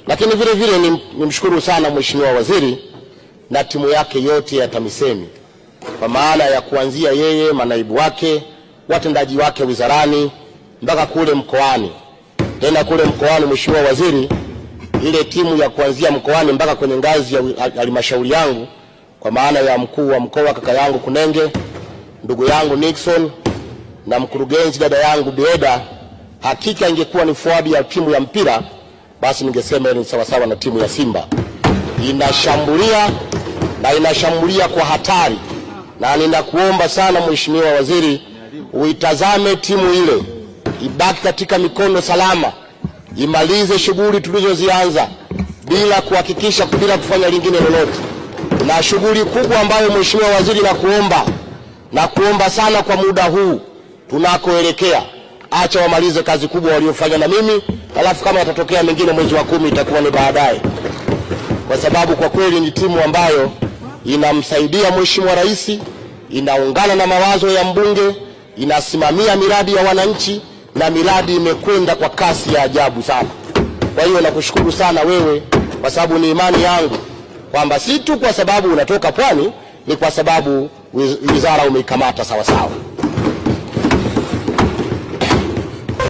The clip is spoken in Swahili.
Lakini vile vile nimshukuru sana Mheshimiwa Waziri na timu yake yote ya TAMISEMI, kwa maana ya kuanzia yeye, manaibu wake, watendaji wake wizarani mpaka kule mkoani. Tena kule mkoani, Mheshimiwa Waziri, ile timu ya kuanzia mkoani mpaka kwenye ngazi ya halmashauri yangu, kwa maana ya mkuu wa mkoa kaka yangu Kunenge, ndugu yangu Nixon na mkurugenzi dada yangu Bieda, hakika ingekuwa ni fuadi ya timu ya mpira, basi ningesema ni sawa sawa na timu ya Simba. Inashambulia na inashambulia kwa hatari, na ninakuomba sana Mheshimiwa Waziri, uitazame timu ile, ibaki katika mikono salama, imalize shughuli tulizozianza bila kuhakikisha bila kufanya lingine lolote. Na shughuli kubwa ambayo Mheshimiwa Waziri nakuomba sana kwa muda huu tunakoelekea, acha wamalize kazi kubwa waliofanya na mimi, alafu kama yatatokea mengine mwezi wa 10 itakuwa ni baadaye. Kwa sababu kwa kweli ni timu ambayo inamsaidia Mheshimiwa Rais, inaungana na mawazo ya mbunge, inasimamia miradi ya wananchi, na miradi imekwenda kwa kasi ya ajabu sana. Kwa hiyo nakushukuru sana wewe, kwa sababu ni imani yangu kwamba si tu kwa sababu unatoka Pwani, ni kwa sababu wizara umeikamata sawa sawa.